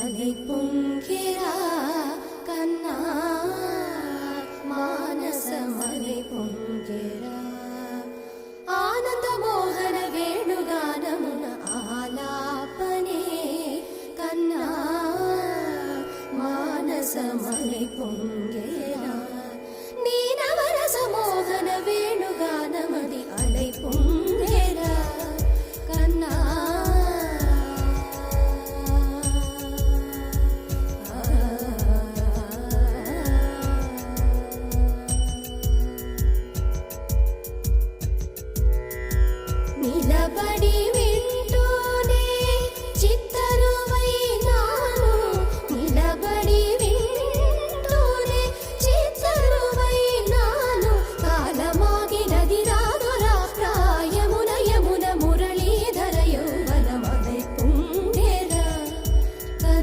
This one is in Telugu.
அலை பொங்கிரா கண்ணா మానసమలై పొంగెరా ఆనంద మోహన వేణుగానమున ఆలాపనే కన్నా మానసమలై పొంగెరా నీ నవరస మోహన వేణుగానమది అలై పొంగెరా